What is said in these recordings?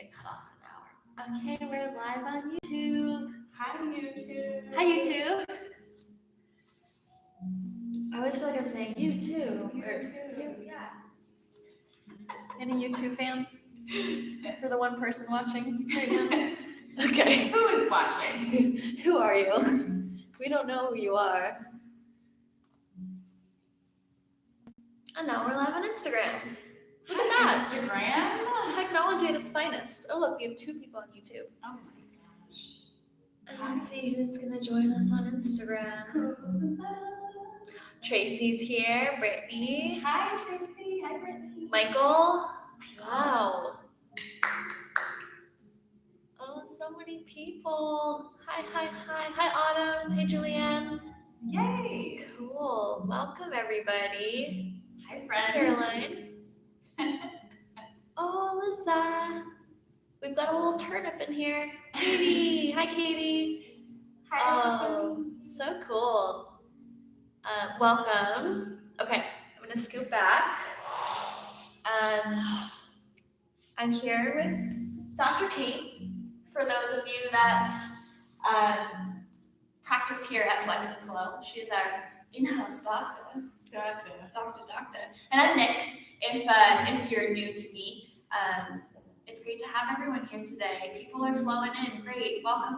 get cut off in an hour. Okay, we're live on YouTube. Hi, YouTube. Hi, YouTube. I always feel like I'm saying you too. Yeah. Any YouTube fans? For the one person watching right now? Okay. Who is watching? Who are you? We don't know who you are. And now we're live on Instagram. Look at that. Instagram? Technology at its finest. Oh, look, we have 2 people on YouTube. Oh my gosh. And let's see who's going to join us on Instagram. Tracy's here. Brittany. Hi, Tracy. Hi, Brittany. Michael. Wow. Oh, so many people. Hi. Hi, Autumn. Hey, Julianne. Yay. Cool. Welcome, everybody. Hi, friends. Caroline. Oh, Alyssa. We've got a little turnip in here. Katie. Hi, Katie. Hi, Oh, so cool. Welcome. Okay, I'm going to scoop back. I'm here with Dr. Kate. For those of you that practice here at Flex and Flow, she's our in-house doctor. Doctor. And I'm Nick. If you're new to me, it's great to have everyone here today. People are flowing in. Great. Welcome.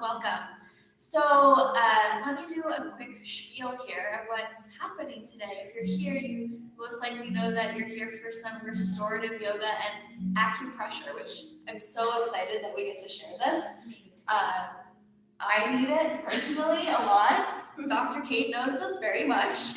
So let me do a quick spiel here of what's happening today. If you're here, you most likely know that you're here for some restorative yoga and acupressure, which I'm so excited that we get to share this. I need it personally a lot. Dr. Kate knows this very much.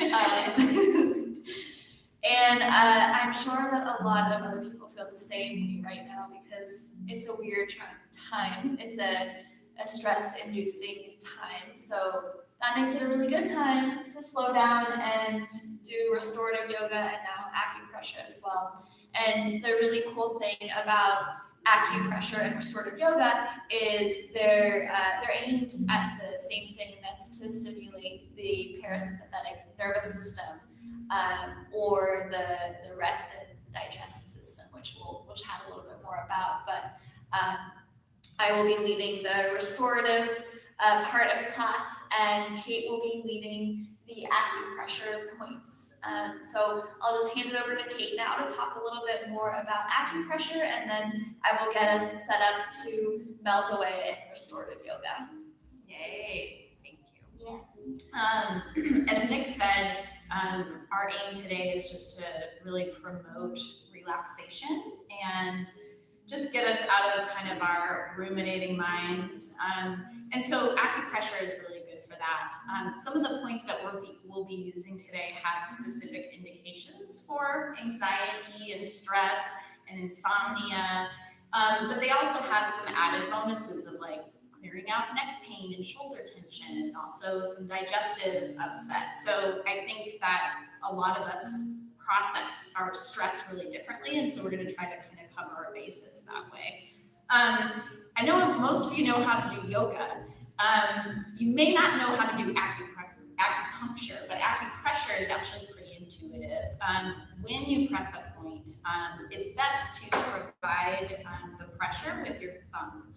And I'm sure that a lot of other people feel the same way right now because it's a weird time. It's a stress-inducing time. So that makes it a really good time to slow down and do restorative yoga and now acupressure as well. And the really cool thing about acupressure and restorative yoga is they're aimed at the same thing, and that's to stimulate the parasympathetic nervous system, or the rest and digest system, which we'll chat a little bit more about. But I will be leading the restorative part of class, and Kate will be leading the acupressure points. So I'll just hand it over to Kate now to talk a little bit more about acupressure, and then I will get us set up to melt away in restorative yoga. Yay. Thank you. Yeah. As Nick said, our aim today is just to really promote relaxation and just get us out of kind of our ruminating minds. And so acupressure is really good for that. Some of the points that we'll be using today have specific indications for anxiety and stress and insomnia, but they also have some added bonuses of like clearing out neck pain and shoulder tension, and also some digestive upset. So I think that a lot of us process our stress really differently, and so we're going to try to kind of cover our bases that way. I know most of you know how to do yoga. You may not know how to do acupuncture, but acupressure is actually pretty intuitive. When you press a point, it's best to provide the pressure with your thumb.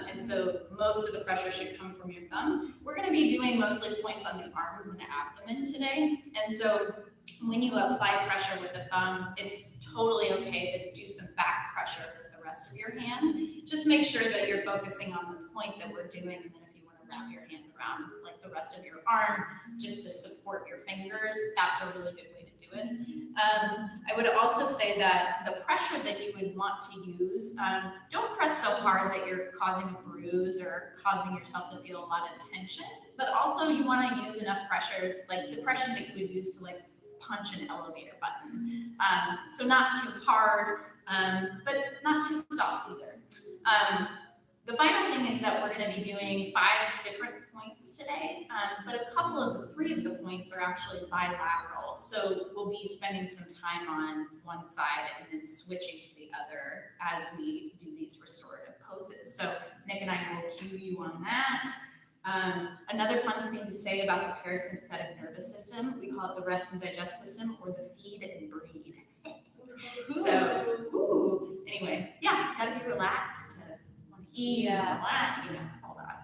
And so most of the pressure should come from your thumb. We're going to be doing mostly points on the arms and the abdomen today. And so when you apply pressure with the thumb, it's totally okay to do some back pressure with the rest of your hand. Just make sure that you're focusing on the point that we're doing, and then if you want to wrap your hand around like the rest of your arm just to support your fingers, that's a really good way to do it. I would also say that the pressure that you would want to use, don't press so hard that you're causing a bruise or causing yourself to feel a lot of tension, but also you want to use enough pressure, like the pressure that you would use to like punch an elevator button. So not too hard, but not too soft either. The final thing is that we're going to be doing 5 different points today, but 3 of the points are actually bilateral. So we'll be spending some time on one side and then switching to the other as we do these restorative poses. So Nick and I will cue you on that. Another fun thing to say about the parasympathetic nervous system, we call it the rest and digest system, or the feed and breathe. So, anyway, yeah. gotta be relaxed to want to heal and all that, all that.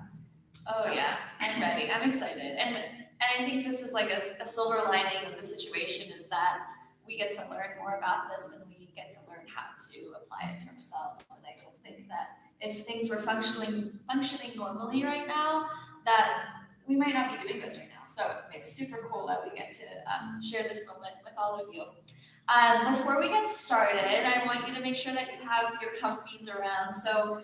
Oh yeah, I'm ready. I'm excited. And I think this is like a silver lining of the situation is that we get to learn more about this and we get to learn how to apply it to ourselves. And I don't think that if things were functioning normally right now, that we might not be doing this right now. So it's super cool that we get to share this moment with all of you. Before we get started, I want you to make sure that you have your comfies around. So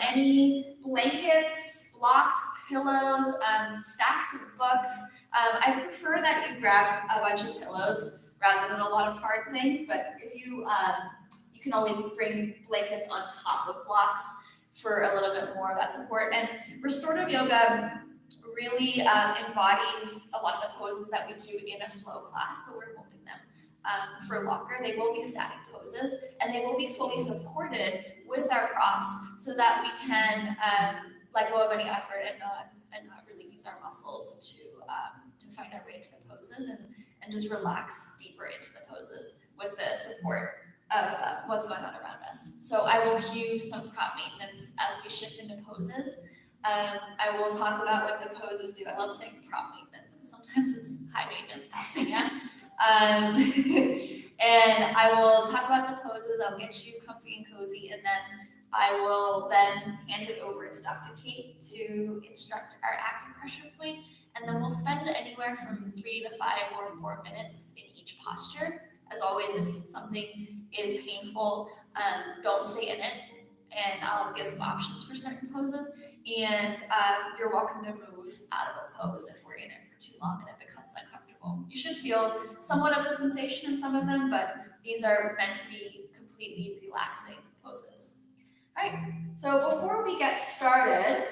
any blankets, blocks, pillows, stacks of books. I prefer that you grab a bunch of pillows rather than a lot of hard things. But if you can always bring blankets on top of blocks for a little bit more of that support. And restorative yoga really embodies a lot of the poses that we do in a flow class, but we're holding them for longer. They will be static poses and they will be fully supported with our props so that we can let go of any effort and not really use our muscles to find our way into the poses and just relax deeper into the poses with the support of what's going on around us. So I will cue some prop maintenance as we shift into poses. I will talk about what the poses do. I love saying prop maintenance because sometimes it's high maintenance happening. Yeah. And I will talk about the poses. I'll get you comfy and cozy, and then I will then hand it over to Dr. Kate to instruct our acupressure point, and then we'll spend anywhere from 3 to 5 or more minutes in each posture. As always, if something is painful, don't stay in it, and I'll give some options for certain poses. And you're welcome to move out of a pose if we're in it for too long and it becomes uncomfortable. You should feel somewhat of a sensation in some of them, but these are meant to be completely relaxing poses. All right, so before we get started,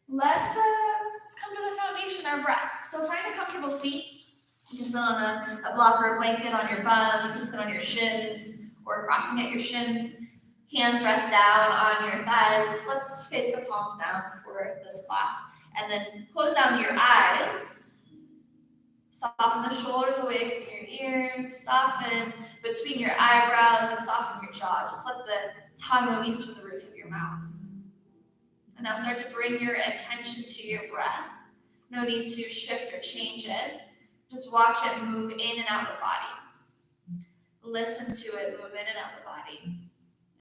let's come to the foundation, our breath. So find a comfortable seat. You can sit on a block or a blanket on your bum. You can sit on your shins or crossing at your shins. Hands rest down on your thighs. Let's face the palms down for this class. And then close down your eyes. Soften the shoulders away from your ears. Soften between your eyebrows and soften your jaw. Just let the tongue release from the roof of your mouth. And now start to bring your attention to your breath. No need to shift or change it. Just watch it move in and out of the body. Listen to it move in and out of the body.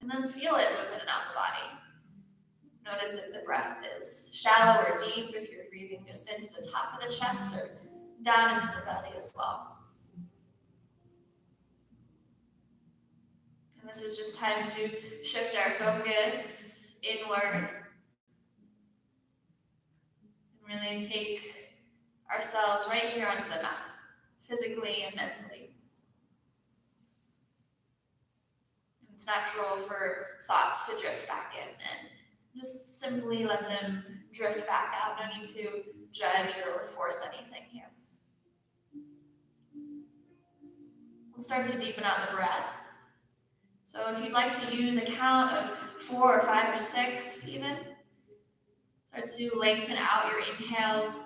And then feel it move in and out of the body. Notice if the breath is shallow or deep, if you're breathing just into the top of the chest or down into the belly as well. And this is just time to shift our focus inward. And really take ourselves right here onto the mat, physically and mentally. It's natural for thoughts to drift back in and just simply let them drift back out. No need to judge or force anything here. Let's start to deepen out the breath. So if you'd like to use a count of 4 or 5 or 6 even, start to lengthen out your inhales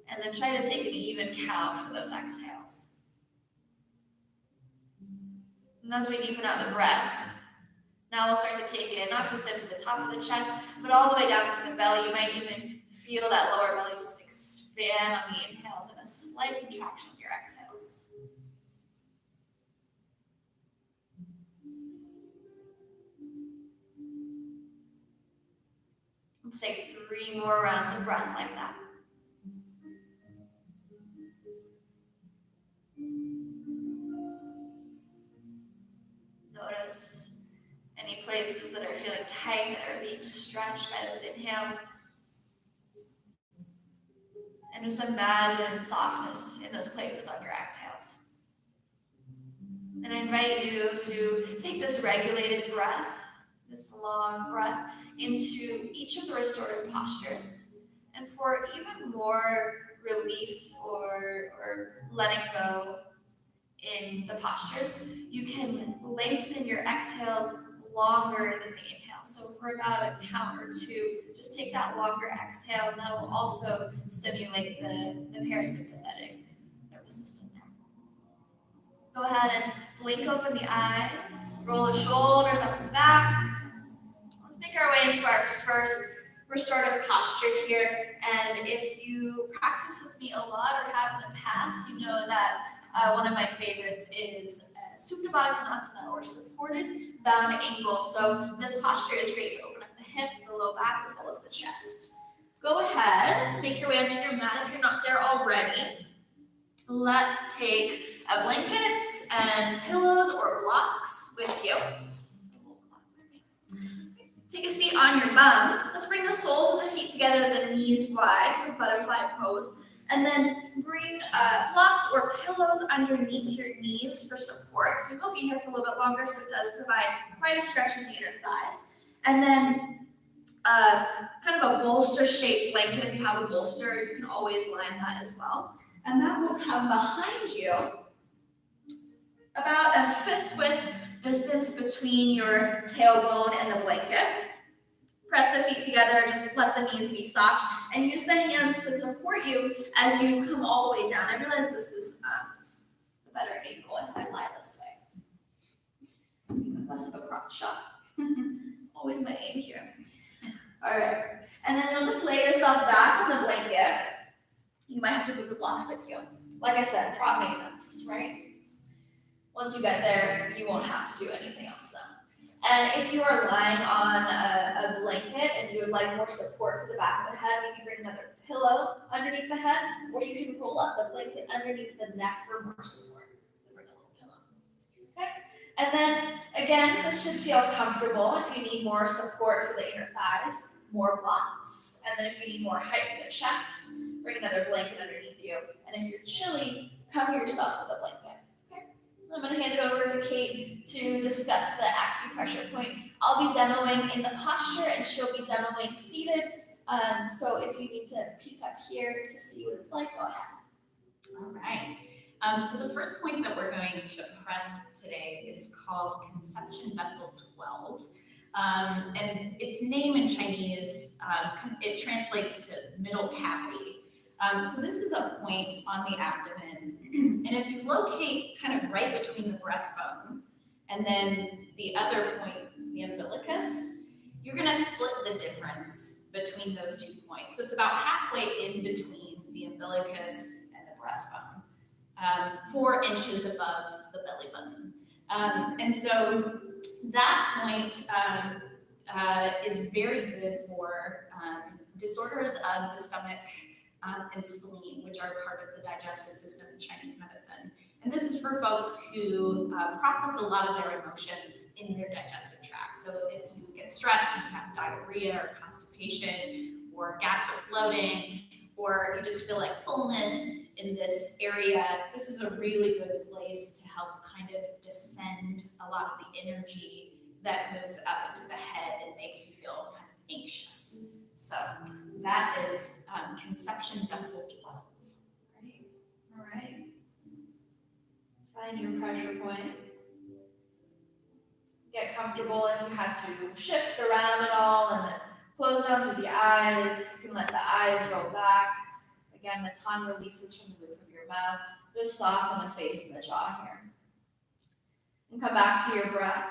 and then try to take an even count for those exhales. And as we deepen out the breath, now we'll start to take it not just into the top of the chest, but all the way down into the belly. You might even feel that lower belly just expand on the inhales and a slight contraction on your exhales. Let's take 3 more rounds of breath like that. Notice any places that are feeling tight, that are being stretched by those inhales. And just imagine softness in those places on your exhales. And I invite you to take this regulated breath, this long breath, into each of the restorative postures. And for even more release or letting go in the postures, you can lengthen your exhales longer than the inhale. So for about a count or 2, just take that longer exhale, and that will also stimulate the parasympathetic nervous system there. Go ahead and blink open the eyes, roll the shoulders up and back, restorative posture here. And if you practice with me a lot or have in the past, you know that one of my favorites is Supta Baddha Konasana, or supported bound angle. So this posture is great to open up the hips, the low back, as well as the chest. Go ahead, make your way onto your mat if you're not there already. Let's take blankets and pillows or blocks with you. Take a seat on your bum. Let's bring the soles of the feet together, the knees wide, so butterfly pose. And then bring blocks or pillows underneath your knees for support, because we will be here for a little bit longer, so it does provide quite a stretch in the inner thighs. And then kind of a bolster-shaped blanket. If you have a bolster, you can always line that as well. And that will come behind you, about a fist width distance between your tailbone and the blanket. Press the feet together, just let the knees be soft, and use the hands to support you as you come all the way down. I realize this is a better angle if I lie this way. Less of a crotch shot. Always my aim here. All right, and then you'll just lay yourself back on the blanket. You might have to move the blocks with you. Like I said, prop maintenance, right? Once you get there, you won't have to do anything else though. And if you are lying on a blanket and you would like more support for the back of the head, you can bring another pillow underneath the head, or you can roll up the blanket underneath the neck for more support. Bring a little pillow. Okay? And then, again, this should feel comfortable. If you need more support for the inner thighs, more blocks. And then if you need more height for the chest, bring another blanket underneath you. And if you're chilly, cover yourself with a blanket. I'm going to hand it over to Kate to discuss the acupressure point. I'll be demoing in the posture and she'll be demoing seated. So if you need to peek up here to see what it's like, go ahead. All right. So the first point that we're going to press today is called Conception Vessel 12. And its name in Chinese, it translates to middle cavity. So this is a point on the abdomen. And if you locate kind of right between the breastbone and then the other point, the umbilicus, you're going to split the difference between those 2 points. So it's about halfway in between the umbilicus and the breastbone, 4 inches above the belly button. And so that point is very good for disorders of the stomach and spleen, which are part of the digestive system in Chinese medicine. And this is for folks who process a lot of their emotions in their digestive tract. So if you get stressed and you have diarrhea or constipation or gas or bloating, or you just feel like fullness in this area, this is a really good place to help kind of descend a lot of the energy that moves up into the head and makes you feel kind of anxious. So that is Conception Vessel 12. All right. Find your pressure point. Get comfortable if you have to shift around at all, and then close down through the eyes. You can let the eyes roll back. Again, the tongue releases from the roof of your mouth. Just soften the face and the jaw here. And come back to your breath.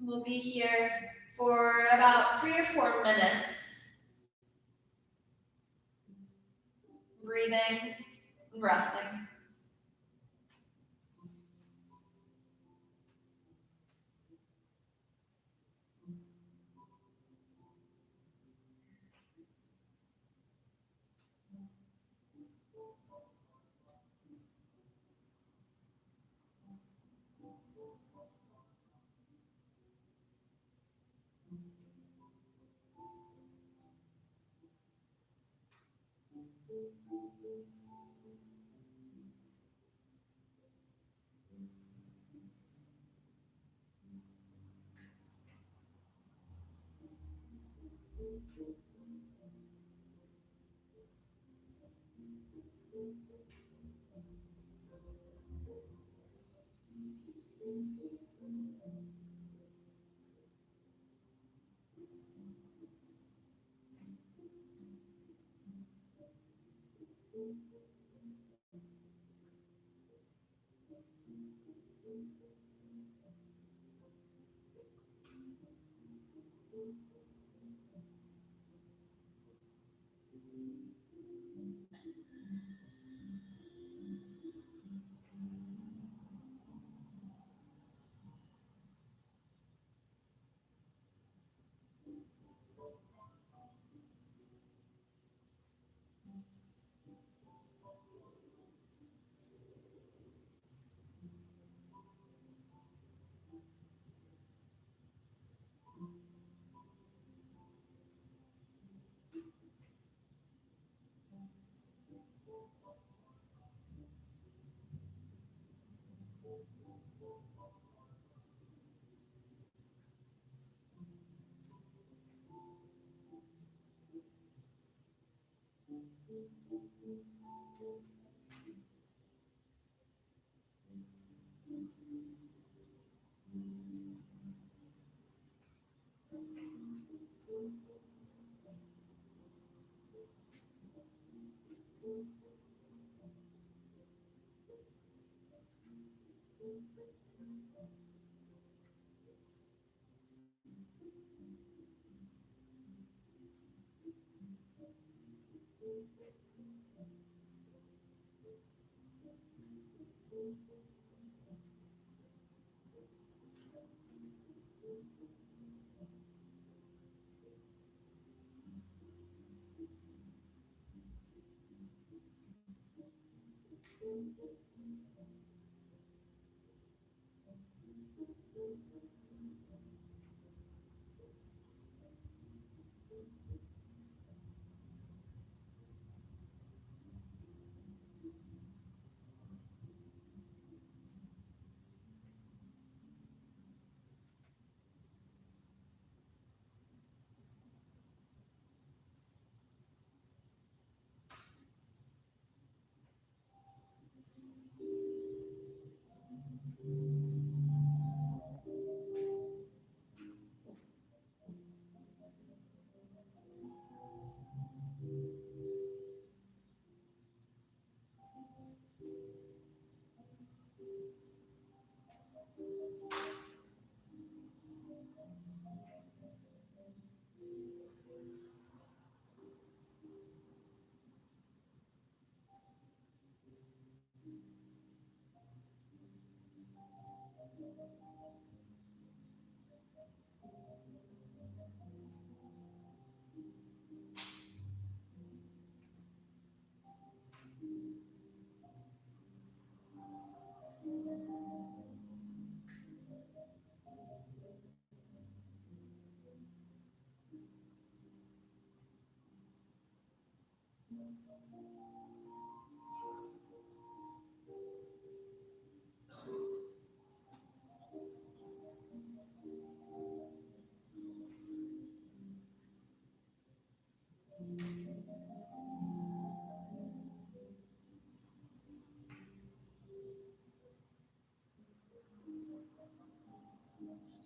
We'll be here for about 3 or 4 minutes. Breathing and resting.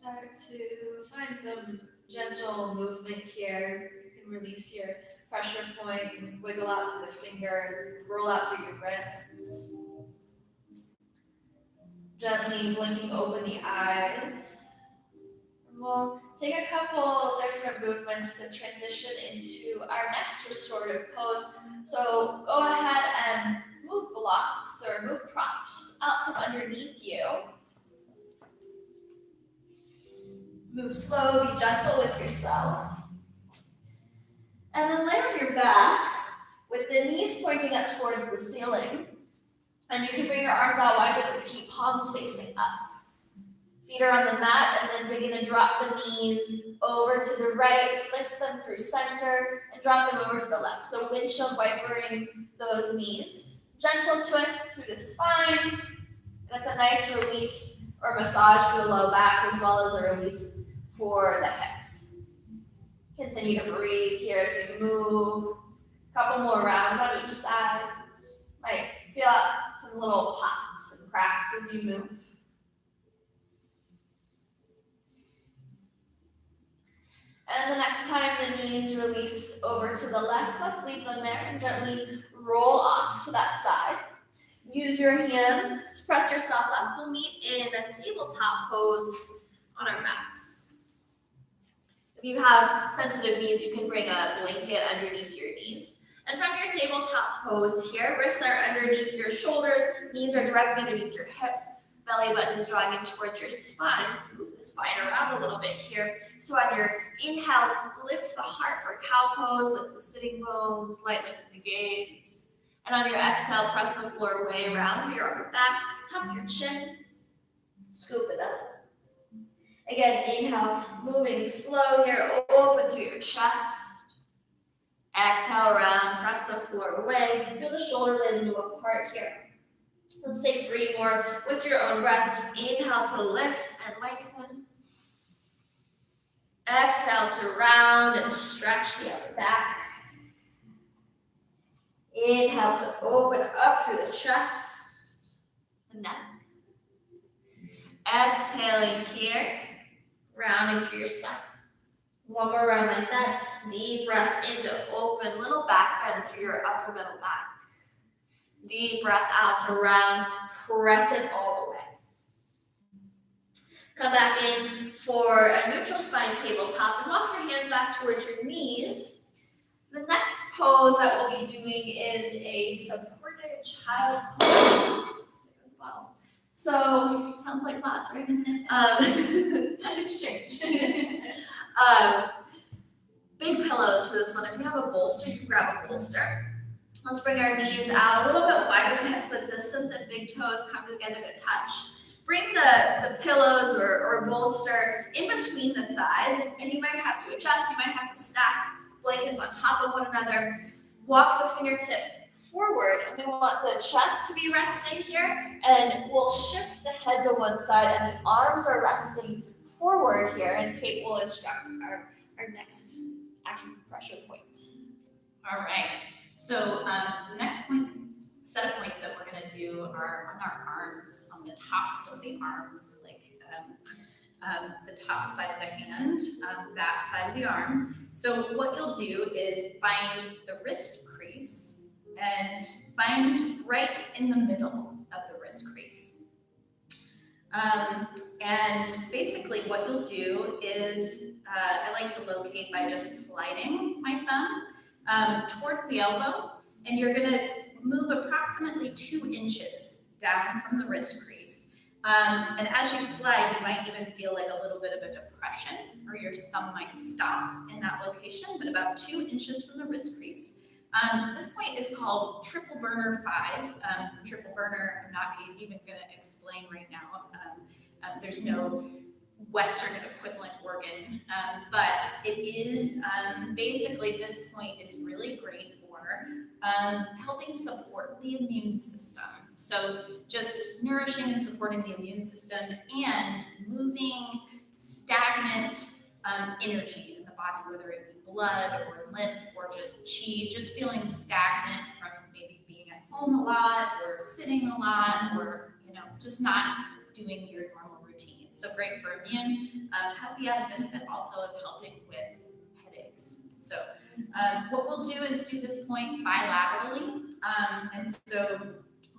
Start to find some gentle movement here. You can release your pressure point, wiggle out through the fingers, roll out through your wrists. Gently blinking open the eyes. And we'll take a couple different movements to transition into our next restorative pose. So go ahead and move blocks or move props out from underneath you. Move slow, be gentle with yourself. And then lay on your back with the knees pointing up towards the ceiling. And you can bring your arms out wide with the T, palms facing up. Feet are on the mat, and then begin to drop the knees over to the right, lift them through center, and drop them over to the left. So windshield wipering those knees. Gentle twist through the spine. That's a nice release or massage for the low back, as well as a release for the hips. Continue to breathe here as you move. A couple more rounds on each side. Might feel some little pops and cracks as you move. And the next time the knees release over to the left, let's leave them there and gently roll off to that side. Use your hands, press yourself up. We'll meet in a tabletop pose on our mats. If you have sensitive knees, you can bring a blanket underneath your knees. And from your tabletop pose here, wrists are underneath your shoulders, knees are directly underneath your hips, belly button is drawing in towards your spine. Let's move the spine around a little bit here. So on your inhale, lift the heart for cow pose, lift the sitting bones, light lift in the gaze. And on your exhale, press the floor way around through your upper back, tuck your chin, scoop it up. Again, inhale, moving slow here, open through your chest. Exhale around, press the floor away. Feel the shoulder blades move apart here. Let's take 3 more with your own breath. Inhale to lift and lengthen. Exhale to round and stretch the upper back. Inhale to open up through the chest, the neck. Exhaling here, rounding through your spine. One more round like that. Deep breath into open, little back bend through your upper middle back. Deep breath out to round, press it all the way. Come back in for a neutral spine tabletop and walk your hands back towards your knees. The next pose that we'll be doing is a supported child's pose. So, sounds like class, right? Exchange. Big pillows for this one. If you have a bolster, you can grab a bolster. Let's bring our knees out a little bit wider than hips, but distance and big toes come together to touch. Bring the pillows or bolster in between the thighs, and you might have to adjust. You might have to stack blankets on top of one another. Walk the fingertips forward, and we want the chest to be resting here, and we'll shift the head to one side, and the arms are resting forward here, and Kate will instruct our next acupressure point. All right. So the next set of points that we're going to do are on our arms, on the tops of the arms, like the top side of the hand, that side of the arm. So what you'll do is find the wrist crease and find right in the middle of the wrist crease. And basically what you'll do is, I like to locate by just sliding my thumb towards the elbow, and you're gonna move approximately 2 inches down from the wrist crease. And as you slide, you might even feel like a little bit of a depression, or your thumb might stop in that location, but about 2 inches from the wrist crease. This point is called triple burner 5. The triple burner, I'm not even going to explain right now. There's no Western equivalent organ, but it is basically, this point is really great for helping support the immune system. So just nourishing and supporting the immune system and moving stagnant energy in the body, whether it be blood or lymph or just chi, just feeling stagnant from maybe being at home a lot or sitting a lot or, just not doing your normal routine. So great for immune, has the added benefit also of helping with headaches. So what we'll do is do this point bilaterally. And so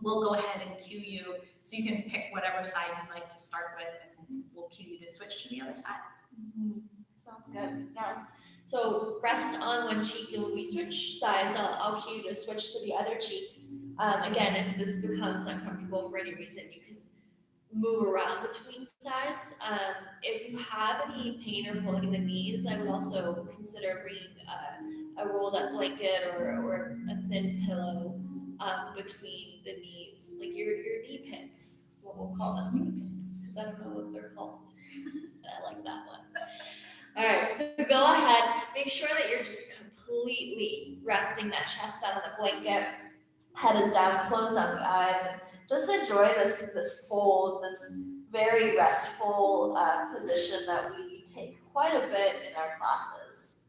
we'll go ahead and cue you, so you can pick whatever side you'd like to start with, and we'll cue you to switch to the other side. Mm-hmm. Sounds good. Yeah. So rest on one cheek, and when we switch sides, I'll cue you to switch to the other cheek. Again, if this becomes uncomfortable for any reason, you can move around between sides. If you have any pain or pulling in the knees, I would also consider bringing a rolled up blanket or a thin pillow between the knees, like your knee pits. That's what we'll call them, knee pits, because I don't know what they're called. I like that one. All right, so go ahead, make sure that you're just completely resting that chest out of the blanket. Head is down, close down the eyes, and just enjoy this fold, this very restful position that we take quite a bit in our classes.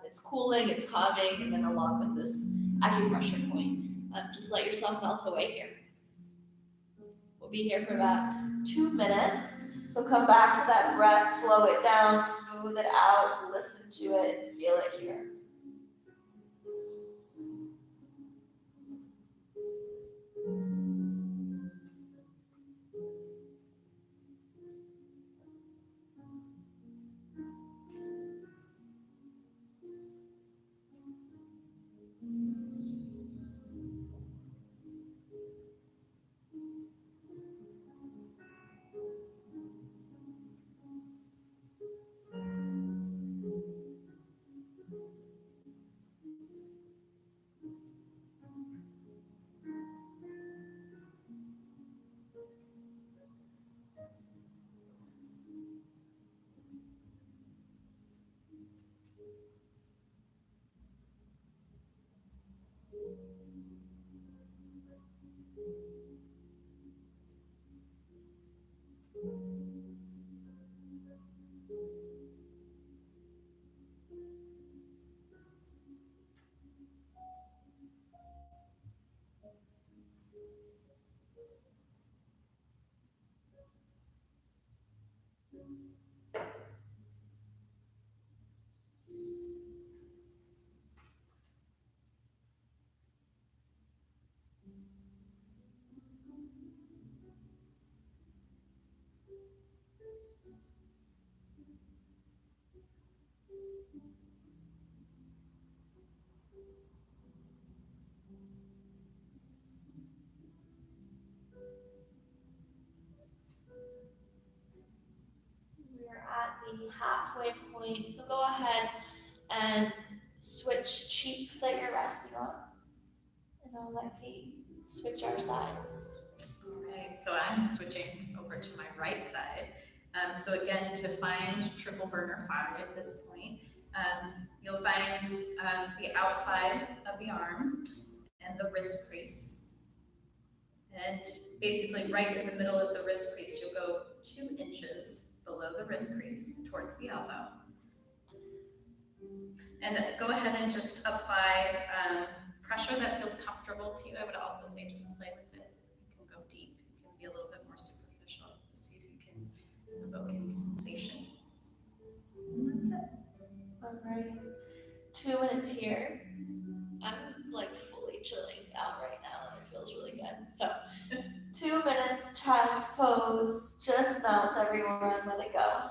It's cooling, it's calming, and then along with this acupressure point, just let yourself melt away here. We'll be here for about 2 minutes. So come back to that breath, slow it down, smooth it out, listen to it, and feel it here. We're at the halfway point, so go ahead and switch cheeks that you're resting on. And I'll let Kate switch our sides. All right, so I'm switching over to my right side. So again, to find triple burner 5 at this point, you'll find the outside of the arm and the wrist crease. And basically right in the middle of the wrist crease, you'll go 2 inches below the wrist crease towards the elbow. And go ahead and just apply pressure that feels comfortable to you. I would also say just play with it. You can go deep. It can be a little bit more superficial. See if you can evoke any sensation. And that's it. All right. 2 minutes here. I'm like fully chilling out right now, and it feels really good. So 2 minutes, child's pose. Just melt, everyone. Let it go.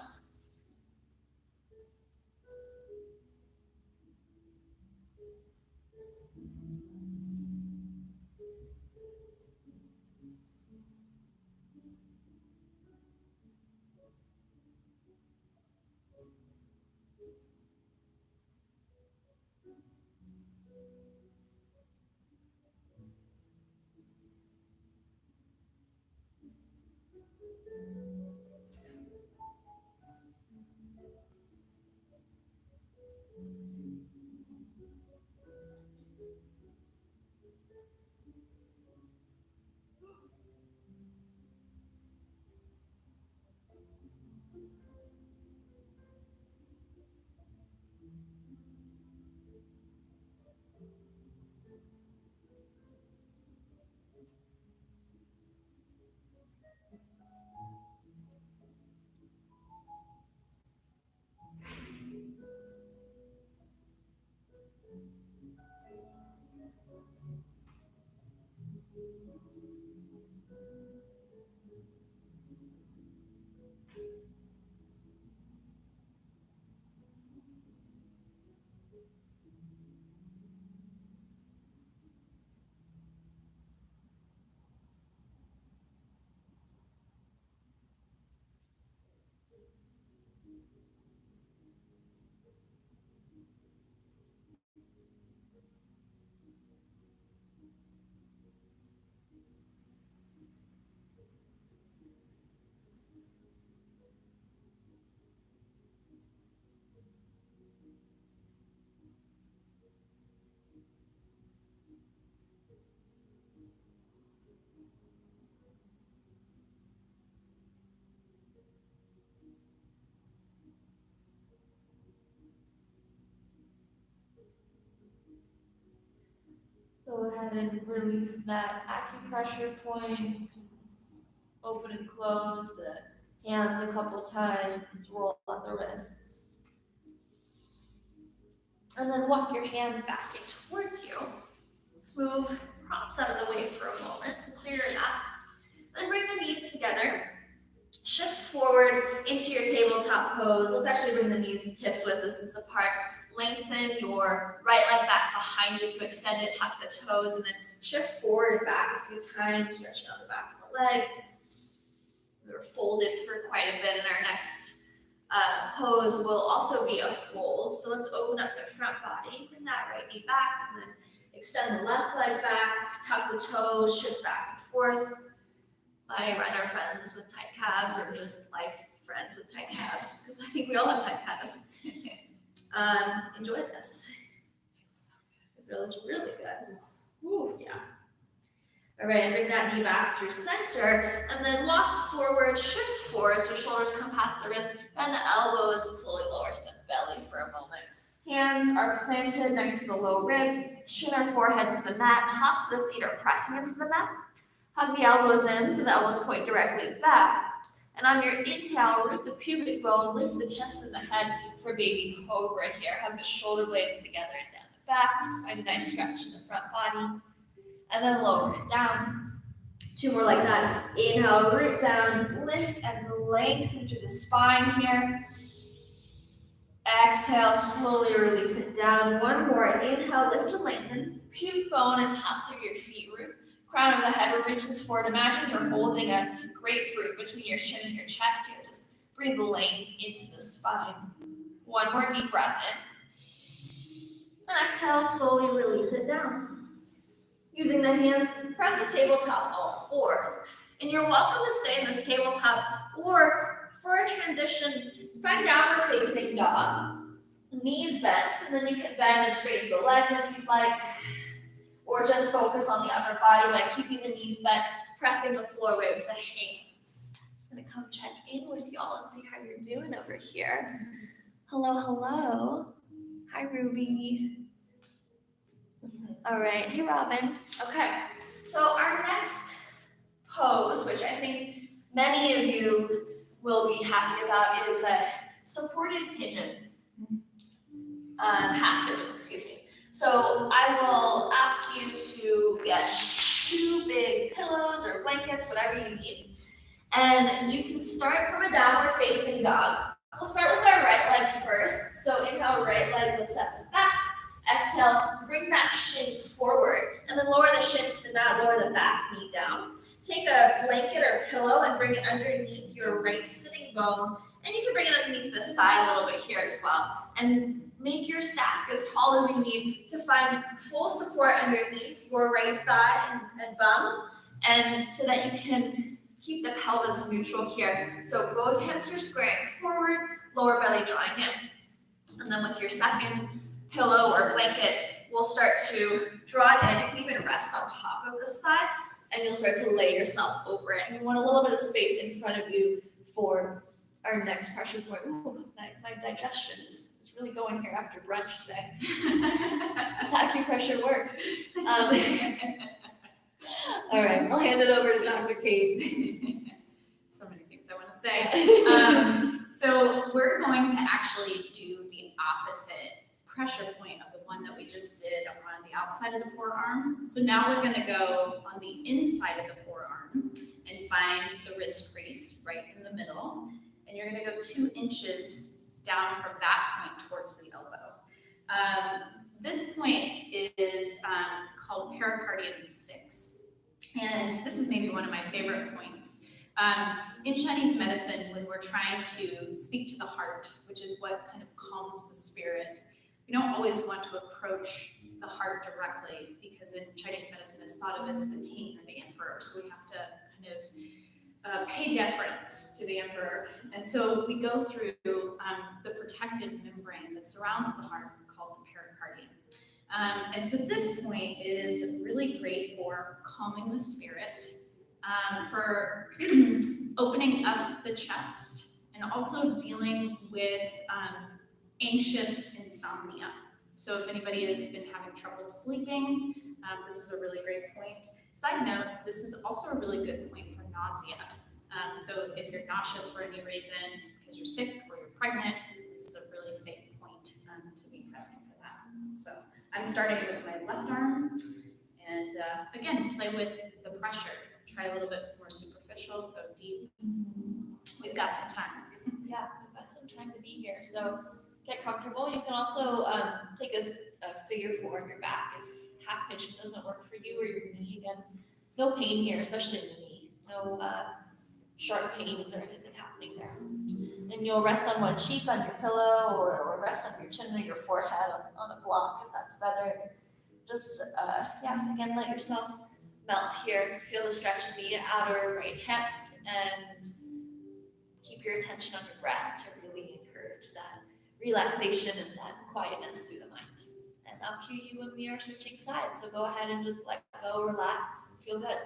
Go ahead and release that acupressure point. Open and close the hands a couple times. Roll on the wrists. And then walk your hands back in towards you. Let's move props out of the way for a moment to clear it up. Then bring the knees together. Shift forward into your tabletop pose. Let's actually bring the knees, hips width distance apart. Lengthen your right leg back behind you, so extend it, tuck the toes, and then shift forward and back a few times, stretching out the back of the leg. We were folded for quite a bit, and our next pose will also be a fold. So let's open up the front body, bring that right knee back, and then extend the left leg back, tuck the toes, shift back and forth. My runner friends with tight calves, or just life friends with tight calves, because I think we all have tight calves. Enjoy this. It feels really good. Woo, yeah. All right, and bring that knee back through center, and then walk forward, shift forward, so shoulders come past the wrist, bend the elbows, and slowly lower to the belly for a moment. Hands are planted next to the low ribs, chin or forehead to the mat, tops of the feet are pressing into the mat. Hug the elbows in so the elbows point directly back. And on your inhale, root the pubic bone, lift the chest and the head for baby cobra here. Hug the shoulder blades together and down the back. Just find a nice stretch in the front body. And then lower it down. 2 more like that. Inhale, root down, lift and lengthen through the spine here. Exhale, slowly release it down. One more. Inhale, lift and lengthen. Pubic bone and tops of your feet root. Crown of the head reaches forward. Imagine you're holding a grapefruit between your chin and your chest here. Just breathe length into the spine. One more deep breath in. And exhale, slowly release it down. Using the hands, press the tabletop all fours. And you're welcome to stay in this tabletop, or for a transition, find downward facing dog. Knees bent, and then you can bend and straighten the legs if you'd like, or just focus on the upper body by keeping the knees bent, pressing the floor with the hands. Just gonna come check in with y'all and see how you're doing over here. Hello, hello. Hi, Ruby. All right, hey, Robin. Okay, so our next pose, which I think many of you will be happy about, is a supported pigeon. Half pigeon, excuse me. So I will ask you to get 2 big pillows or blankets, whatever you need. And you can start from a downward facing dog. We'll start with our right leg first. So inhale, right leg lifts up and back. Exhale, bring that shin forward. And then lower the shin to the mat, lower the back knee down. Take a blanket or pillow and bring it underneath your right sitting bone. And you can bring it underneath the thigh a little bit here as well. And make your stack as tall as you need to find full support underneath your right thigh and bum, and so that you can keep the pelvis neutral here. So both hips are squaring forward, lower belly drawing in. And then with your second pillow or blanket, we'll start to draw it in. You can even rest on top of this thigh, and you'll start to lay yourself over it. And you want a little bit of space in front of you for our next pressure point. Ooh, my digestion is really going here after brunch today. That's how acupressure works. All right, I'll hand it over to Dr. Kate. So many things I want to say. So we're going to actually do the opposite pressure point of the one that we just did on the outside of the forearm. So now we're going to go on the inside of the forearm and find the wrist crease right in the middle. And you're going to go 2 inches down from that point towards the elbow. This point is called Pericardium 6. And this is maybe one of my favorite points. In Chinese medicine, when we're trying to speak to the heart, which is what kind of calms the spirit, we don't always want to approach the heart directly, because in Chinese medicine it's thought of as the king or the emperor. So we have to kind of pay deference to the emperor. And so we go through the protective membrane that surrounds the heart called the pericardium. And so this point is really great for calming the spirit, for opening up the chest, and also dealing with anxious insomnia. So if anybody has been having trouble sleeping, this is a really great point. Side note, this is also a really good point for nausea. So if you're nauseous for any reason, because you're sick or you're pregnant, this is a really safe point to be pressing for that. So I'm starting with my left arm, and again, play with the pressure. Try a little bit more superficial, go deep. We've got some time. Yeah, we've got some time to be here. So get comfortable. You can also take a figure 4 on your back if half pigeon doesn't work for you, or your knee. Again, no pain here, especially in the knee. No sharp pains or anything happening there. And you'll rest on one cheek on your pillow, or rest on your chin or your forehead on a block if that's better. Just, again, let yourself melt here. Feel the stretch in the outer right hip, and keep your attention on your breath to really encourage that relaxation and that quietness through the mind. And I'll cue you when we are switching sides. So go ahead and just let go, relax, feel good.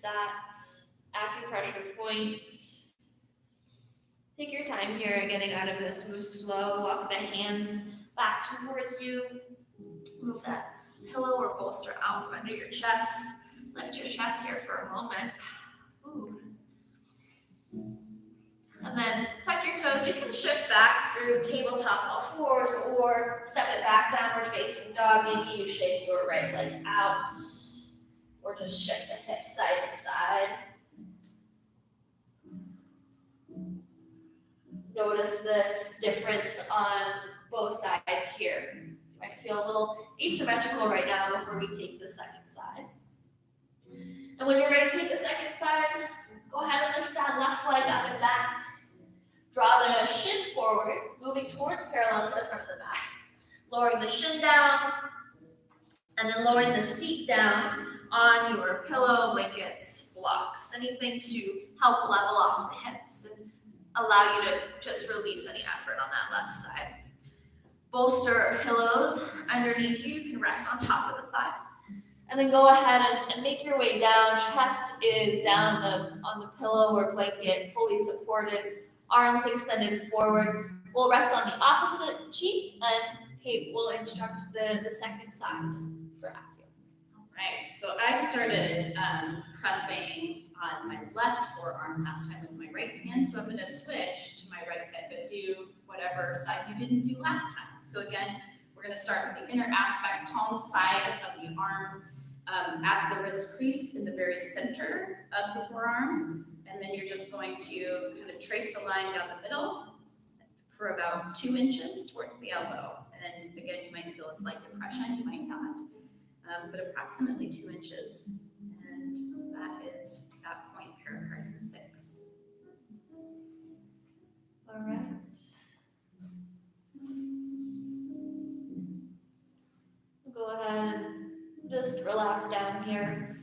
that acupressure point. Take your time here, getting out of this. Move slow, walk the hands back towards you. Move that pillow or bolster out from under your chest. Lift your chest here for a moment. Ooh. And then tuck your toes. You can shift back through tabletop all fours or step it back, downward facing dog. Maybe you shake your right leg out or just shift the hips side to side. Notice the difference on both sides here. You might feel a little asymmetrical right now before we take the second side. And when you're ready to take the second side, go ahead and lift that left leg up and back. Draw the shin forward, moving towards parallel to the front of the mat. Lowering the shin down, and then lowering the seat down on your pillow, blankets, blocks, anything to help level off the hips and allow you to just release any effort on that left side. Bolster pillows underneath you. You can rest on top of the thigh. And then go ahead and make your way down. Chest is down on the pillow or blanket, fully supported. Arms extended forward. We'll rest on the opposite cheek, and Kate will instruct the second side for Acu. All right, so I started pressing on my left forearm last time with my right hand, so I'm going to switch to my right side, but do whatever side you didn't do last time. So again, we're going to start with the inner aspect, palm side of the arm, at the wrist crease in the very center of the forearm, and then you're just going to kind of trace the line down the middle for about 2 inches towards the elbow. And again, you might feel a slight depression, you might not, but approximately 2 inches. And that is that point, pericardium 6. All right. Go ahead and just relax down here.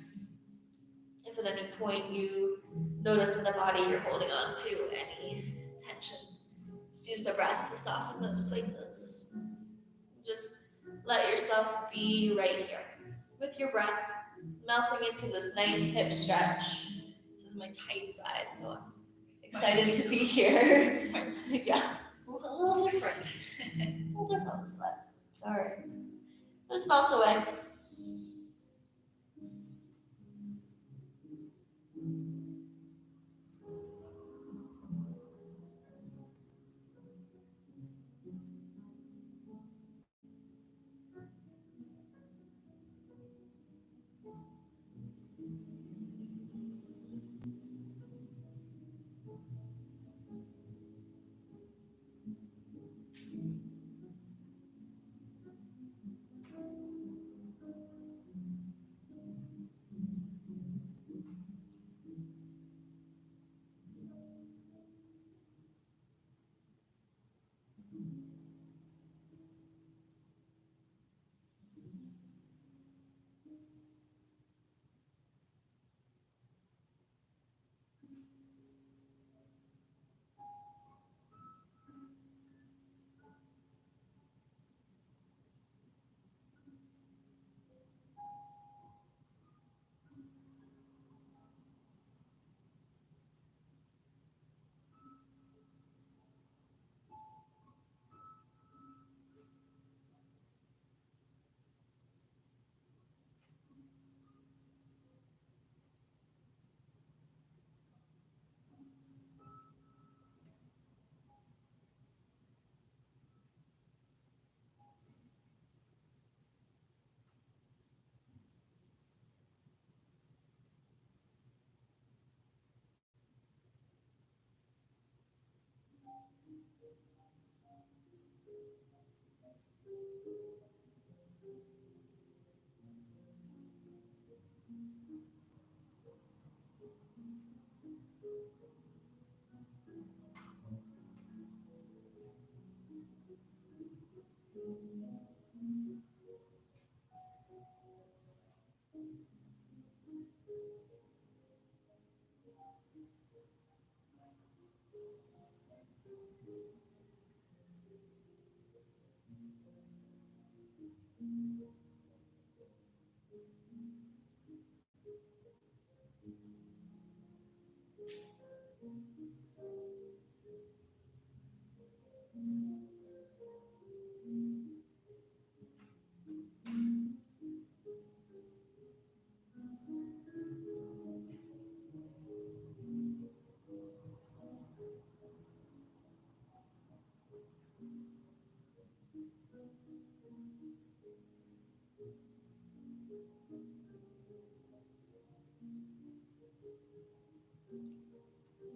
If at any point you notice in the body you're holding on to any tension, just use the breath to soften those places. Just let yourself be right here with your breath, melting into this nice hip stretch. This is my tight side, so I'm excited to be here. Yeah, it's a little different. A little different on this side. All right, just melt away.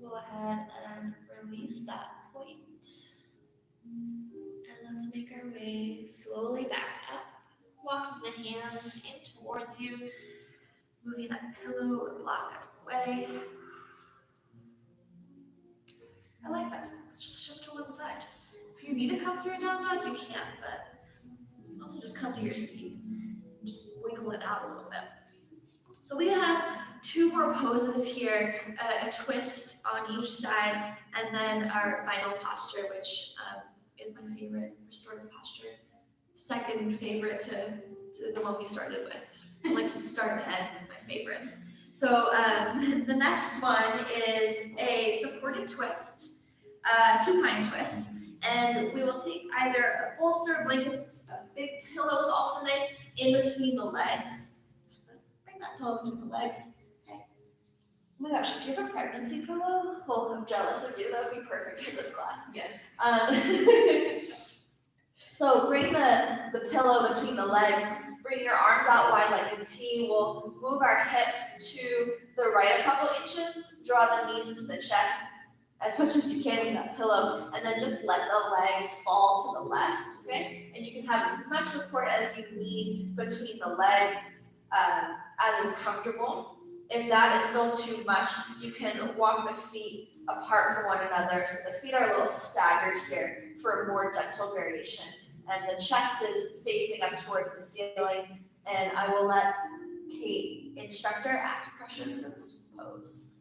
Go ahead and release that point. And let's make our way slowly back up. Walking the hands in towards you, moving that pillow or block out of the way. I like that. Let's just shift to one side. If you need to come through a down dog, you can, but you can also just come to your seat. Just wiggle it out a little bit. So we have two more poses here, a twist on each side, and then our final posture, which is my favorite restorative posture. Second favorite to the one we started with. I like to start and end with my favorites. So the next one is a supported twist, supine twist, and we will take either a bolster, blankets, a big pillow is also nice, in between the legs. Bring that pillow between the legs. Okay. Oh my gosh, if you have a pregnancy pillow, oh, I'm jealous of you. That would be perfect for this class. Yes. So bring the pillow between the legs. Bring your arms out wide like a T. We'll move our hips to the right a couple inches. Draw the knees into the chest as much as you can with that pillow, and then just let the legs fall to the left, okay? And you can have as much support as you need between the legs as is comfortable. If that is still too much, you can walk the feet apart from one another, so the feet are a little staggered here for a more gentle variation. And the chest is facing up towards the ceiling, and I will let Kate, instructor acupressure, for this pose.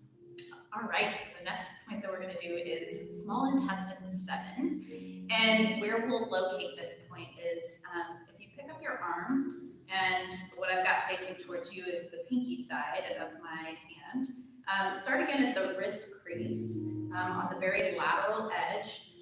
All right, so the next point that we're going to do is small intestine 7. And where we'll locate this point is if you pick up your arm, and what I've got facing towards you is the pinky side of my hand. Start again at the wrist crease on the very lateral edge.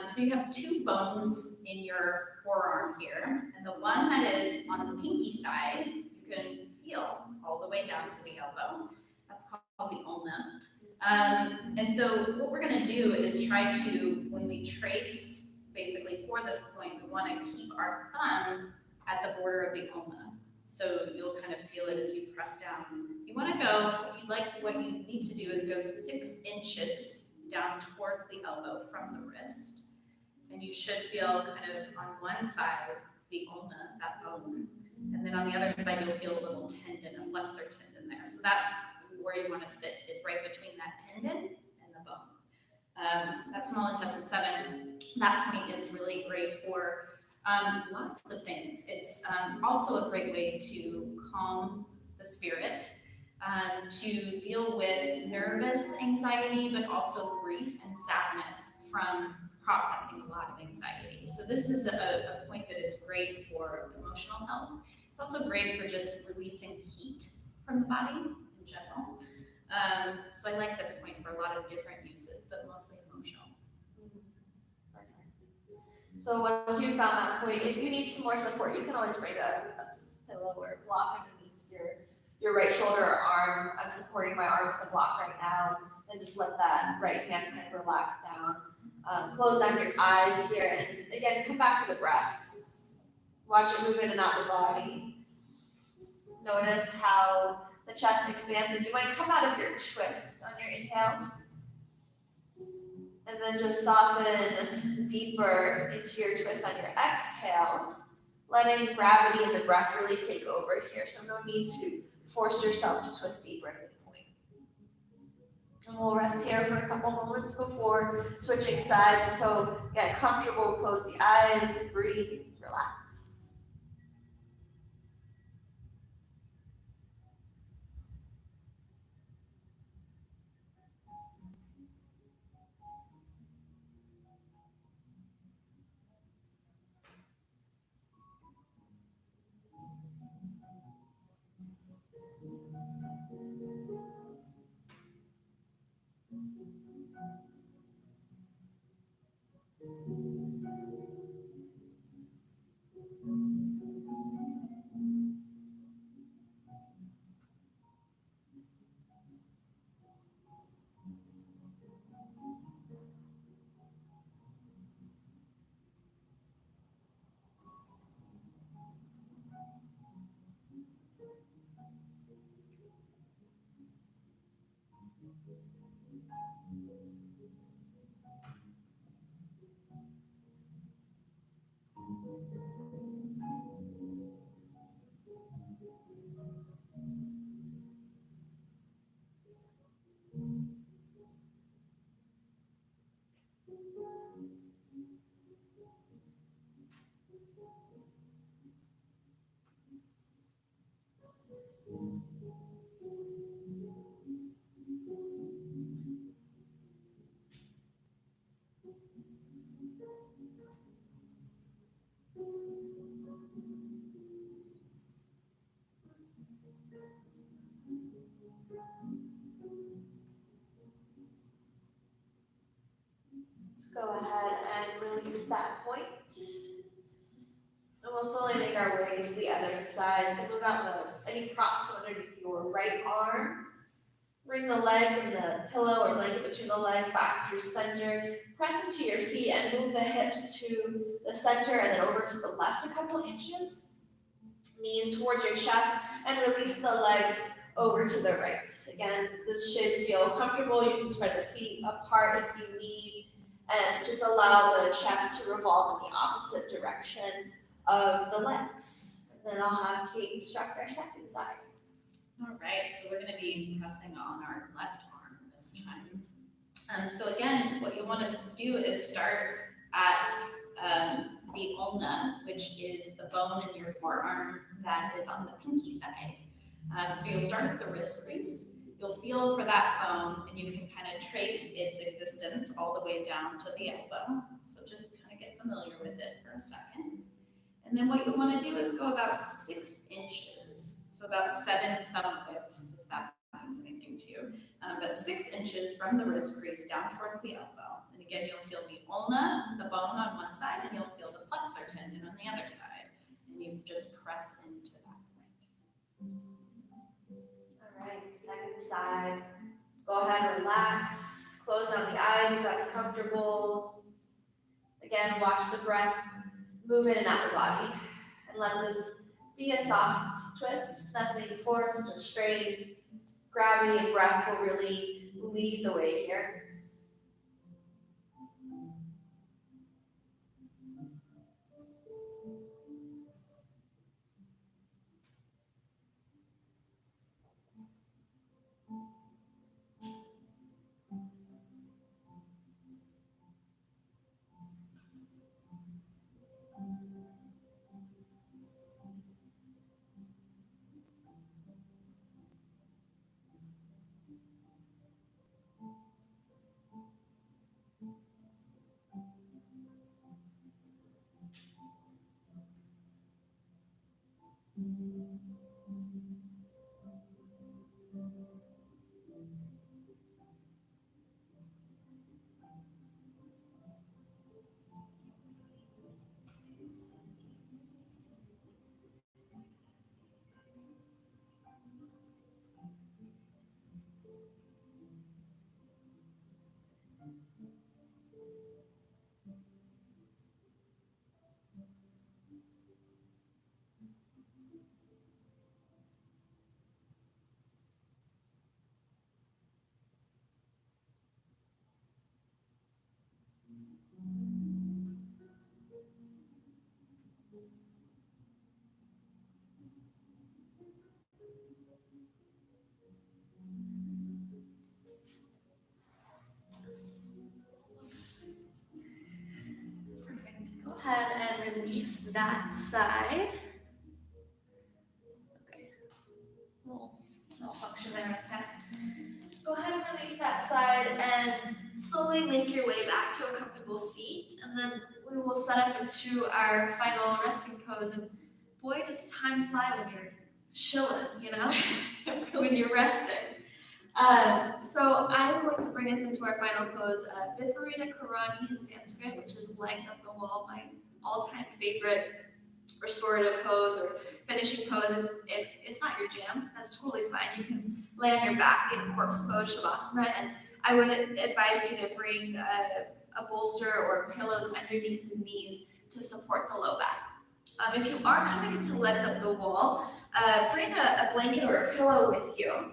So you have two bones in your forearm here, and the one that is on the pinky side, you can feel all the way down to the elbow. That's called the ulna. And so what we're going to do is try to, when we trace basically for this point, we want to keep our thumb at the border of the ulna. So you'll kind of feel it as you press down. You want to go, what you need to do is go 6 inches down towards the elbow from the wrist. And you should feel kind of on one side, the ulna, that bone. And then on the other side, you'll feel a little tendon, a flexor tendon there. So that's where you want to sit, is right between that tendon and the bone. That small intestine 7, that point is really great for lots of things. It's also a great way to calm the spirit, to deal with nervous anxiety, but also grief and sadness from processing a lot of anxiety. So this is a point that is great for emotional health. It's also great for just releasing heat from the body in general. So I like this point for a lot of different uses, but mostly emotional. So once you found that point, if you need some more support, you can always bring a pillow or a block underneath your right shoulder or arm. I'm supporting my arm with a block right now. Then just let that right hand kind of relax down. Close down your eyes here, and again, come back to the breath. Watch it move in and out the body. Notice how the chest expands, and you might come out of your twist on your inhales. And then just soften deeper into your twist on your exhales, letting gravity and the breath really take over here. So no need to force yourself to twist deeper at any point. And we'll rest here for a couple moments before switching sides. So get comfortable, close the eyes, breathe, relax. Let's go ahead and release that point. And we'll slowly make our way to the other side. So move out any props underneath your right arm. Bring the legs and the pillow or blanket between the legs back through center. Press into your feet and move the hips to the center and then over to the left a couple inches. Knees towards your chest and release the legs over to the right. Again, this should feel comfortable. You can spread the feet apart if you need and just allow the chest to revolve in the opposite direction of the legs. And then I'll have Kate instruct our second side. All right, so we're going to be pressing on our left arm this time. So again, what you want to do is start at the ulna, which is the bone in your forearm that is on the pinky side. So you'll start at the wrist crease. You'll feel for that bone, and you can kind of trace its existence all the way down to the elbow. So just kind of get familiar with it for a second. And then what you want to do is go about 6 inches. So about 7 thumb widths, if that means anything to you. But 6 inches from the wrist crease down towards the elbow. And again, you'll feel the ulna, the bone on one side, and you'll feel the flexor tendon on the other side. And you just press into that point. All right, second side. Go ahead and relax. Close down the eyes if that's comfortable. Again, watch the breath move in and out of the body. And let this be a soft twist, nothing forced or strained. Gravity and breath will really lead the way here. Go ahead and release that side. Okay, little malfunction there at tech. Go ahead and release that side and slowly make your way back to a comfortable seat. And then we will set up into our final resting pose. And boy, does time fly when you're chilling, you know, when you're resting. So I'm going to bring us into our final pose, Viparita Karani in Sanskrit, which is legs up the wall, my all-time favorite restorative pose or finishing pose. If it's not your jam, that's totally fine. You can lay on your back in corpse pose, Shavasana, and I would advise you to bring a bolster or pillows underneath the knees to support the low back. If you are coming into legs up the wall, bring a blanket or a pillow with you.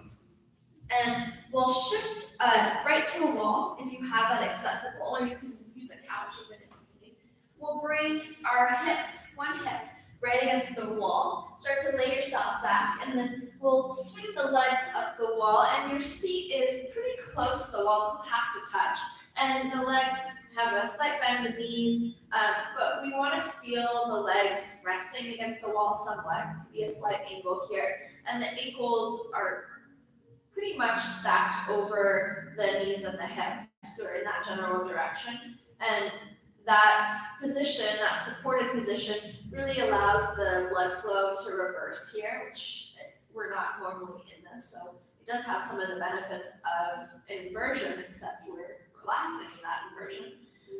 And we'll shift right to a wall if you have that accessible, or you can use a couch even if you need. We'll bring our one hip right against the wall. Start to lay yourself back, and then we'll swing the legs up the wall, and your seat is pretty close to the wall, doesn't have to touch. And the legs have a slight bend in the knees, but we want to feel the legs resting against the wall somewhat. It could be a slight angle here, and the ankles are pretty much stacked over the knees and the hips, so in that general direction. And that position, that supported position, really allows the blood flow to reverse here, which we're not normally in this, so it does have some of the benefits of inversion, except we're relaxing that inversion.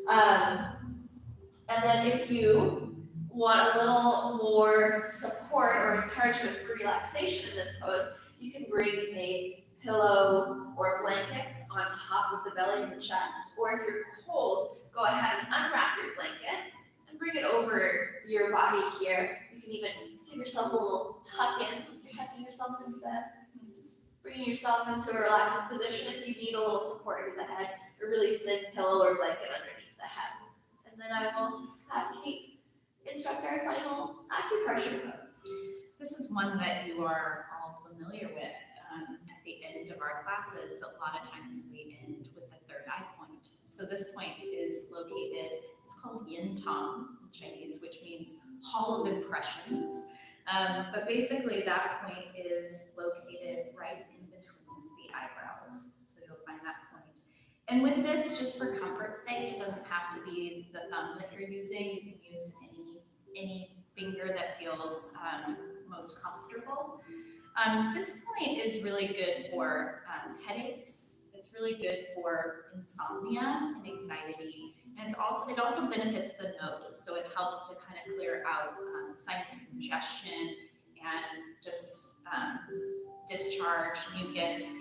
And then if you want a little more support or encouragement for relaxation in this pose, you can bring a pillow or blankets on top of the belly and the chest. Or if you're cold, go ahead and unwrap your blanket and bring it over your body here. You can even give yourself a little tuck in. You're tucking yourself into bed. Just bringing yourself into a relaxing position. If you need a little support under the head, a really thin pillow or blanket underneath the head. And then I will have Kate instruct our final acupressure pose. This is one that you are all familiar with. At the end of our classes, a lot of times we end with the third eye point. So this point is located, it's called Yin Tong in Chinese, which means hall of impressions. But basically that point is located right in between the eyebrows. So you'll find that point. And with this, just for comfort's sake, it doesn't have to be the thumb that you're using. You can use any finger that feels most comfortable. This point is really good for headaches. It's really good for insomnia and anxiety. And it also benefits the nose. So it helps to kind of clear out sinus congestion and just discharge mucus.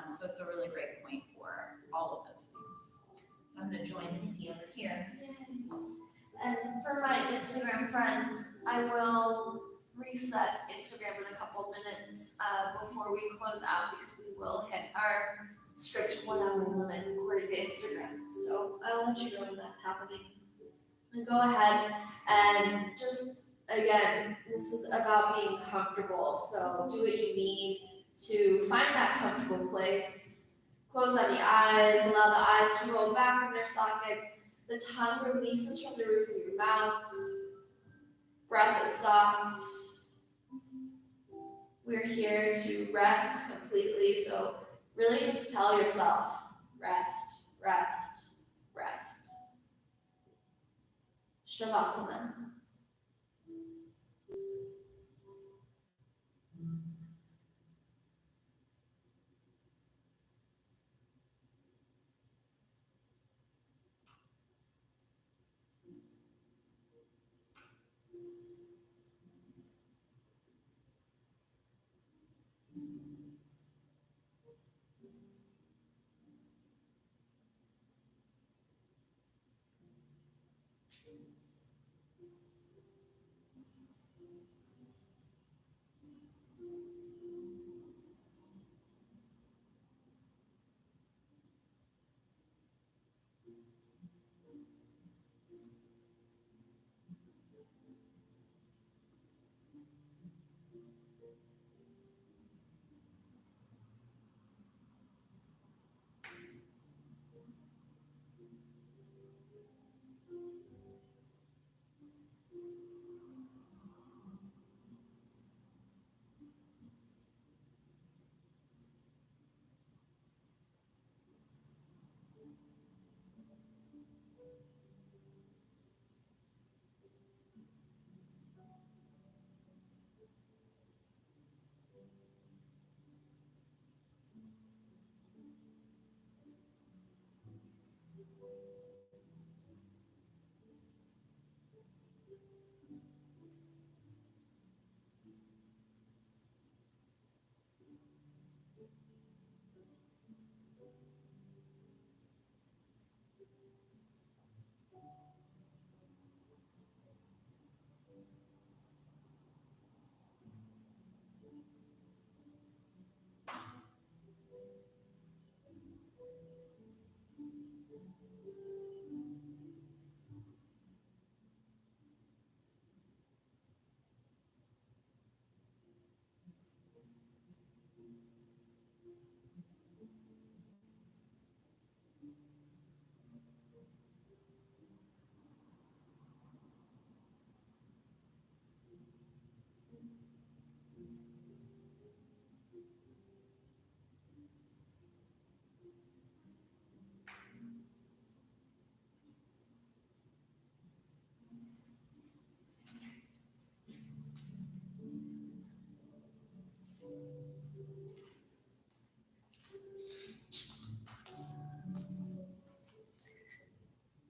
So it's a really great point for all of those things. So I'm going to join Mindy over here. And for my Instagram friends, I will reset Instagram in a couple minutes before we close out because we will hit our strict 1 hour limit according to Instagram. So I'll let you know when that's happening. And go ahead and just, again, this is about being comfortable. So do what you need to find that comfortable place. Close out the eyes, allow the eyes to roll back in their sockets. The tongue releases from the roof of your mouth. Breath is soft. We're here to rest completely, so really just tell yourself, rest, rest, rest. Shavasana.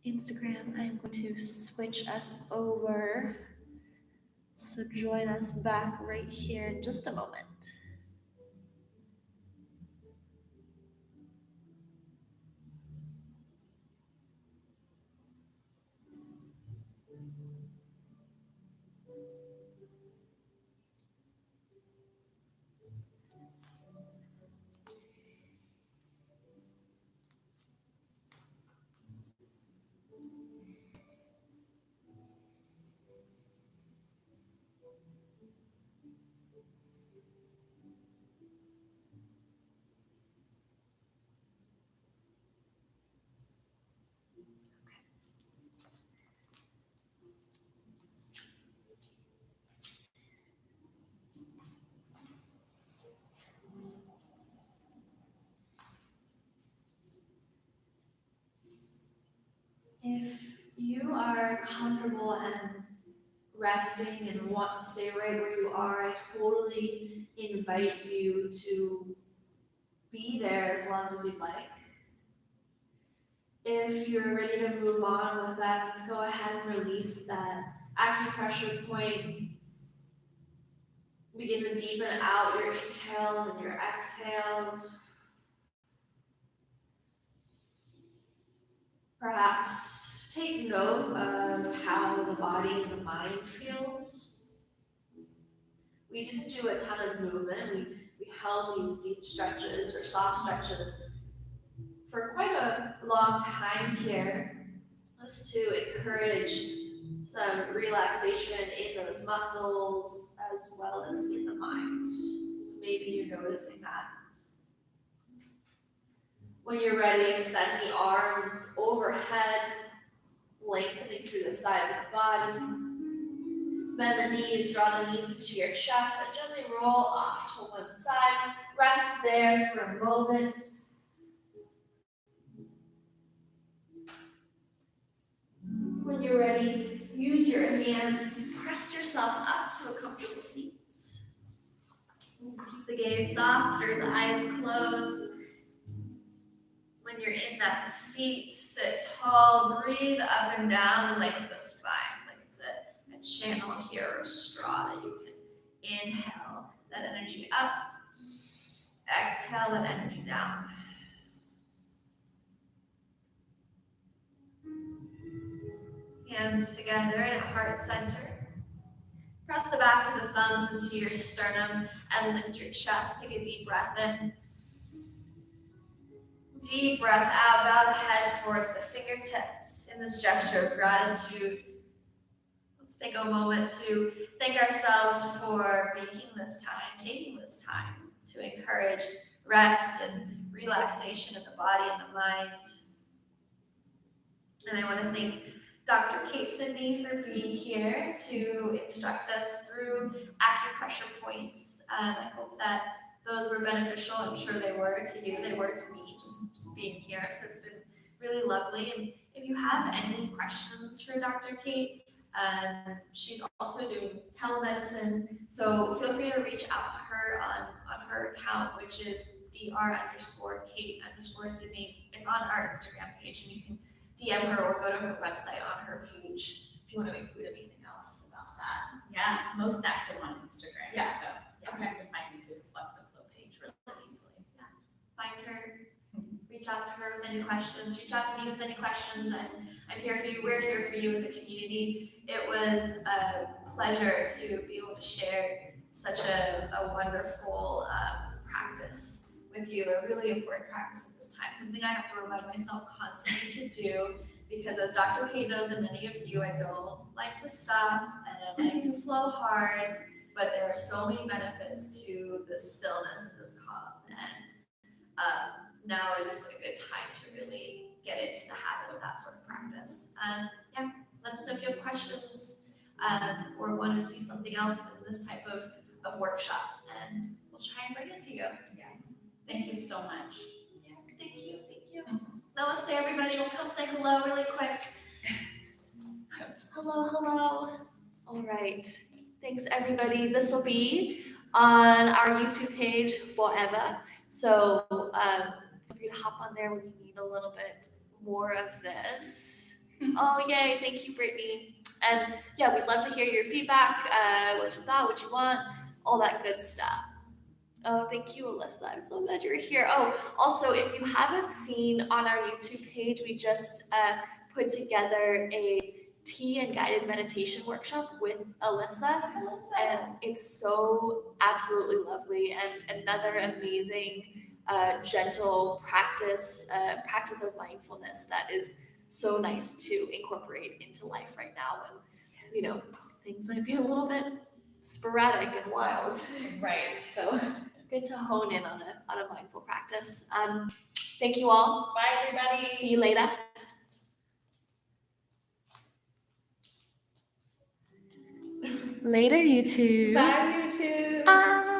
Instagram, I'm going to switch us over. So join us back right here in just a moment. If you are comfortable and resting and want to stay right where you are, I totally invite you to be there as long as you'd like. If you're ready to move on with us, go ahead and release that acupressure point. Begin to deepen out your inhales and your exhales. Perhaps take note of how the body and the mind feels. We didn't do a ton of movement. We held these deep stretches or soft stretches for quite a long time here, just to encourage some relaxation in those muscles as well as in the mind. So maybe you're noticing that. When you're ready, extend the arms overhead, lengthening through the sides of the body. Bend the knees, draw the knees into your chest, and gently roll off to one side. Rest there for a moment. When you're ready, use your hands and press yourself up to a comfortable seat. Keep the gaze soft or the eyes closed. When you're in that seat, sit tall, breathe up and down the length of the spine, like it's a channel here or a straw that you can inhale that energy up, exhale that energy down. Hands together at heart center. Press the backs of the thumbs into your sternum and lift your chest. Take a deep breath in. Deep breath out, bow the head towards the fingertips in this gesture of gratitude. Let's take a moment to thank ourselves for making this time, taking this time to encourage rest and relaxation of the body and the mind. And I want to thank Dr. Kate Sidney for being here to instruct us through acupressure points. I hope that those were beneficial. I'm sure they were to you. They were to me, just being here. So it's been really lovely. And if you have any questions for Dr. Kate, she's also doing telemedicine. So feel free to reach out to her on her account, which is dr_Kate_Sidney. It's on our Instagram page, and you can DM her or go to her website on her page if you want to include anything else about that. Yeah, most active on Instagram. Yeah. So Okay. you can find me through the Flex and Flow page really easily. Yeah. Find her, reach out to her with any questions, reach out to me with any questions. I'm here for you. We're here for you as a community. It was a pleasure to be able to share such a wonderful practice with you, a really important practice at this time, something I have to remind myself constantly to do, because as Dr. Kate knows and many of you, I don't like to stop and I like to flow hard, but there are so many benefits to this stillness and this calm, and now is a good time to really get into the habit of that sort of practice. Yeah, let us know if you have questions or want to see something else in this type of workshop, and we'll try and bring it to you. Yeah. Thank you so much. Yeah, thank you. Namaste, everybody. We'll come say hello really quick. Hello. All right. Thanks, everybody. This will be on our YouTube page forever. So feel free to hop on there when you need a little bit more of this. Oh, yay. Thank you, Brittany. And yeah, we'd love to hear your feedback, what you thought, what you want, all that good stuff. Oh, thank you, Alyssa. I'm so glad you're here. Oh, also, if you haven't seen on our YouTube page, we just put together a tea and guided meditation workshop with Alyssa. And it's so absolutely lovely and another amazing, gentle practice of mindfulness that is so nice to incorporate into life right now when, things might be a little bit sporadic and wild. Right. So good to hone in on a mindful practice. Thank you all. Bye, everybody. See you later. Later, YouTube. Bye, YouTube. Bye.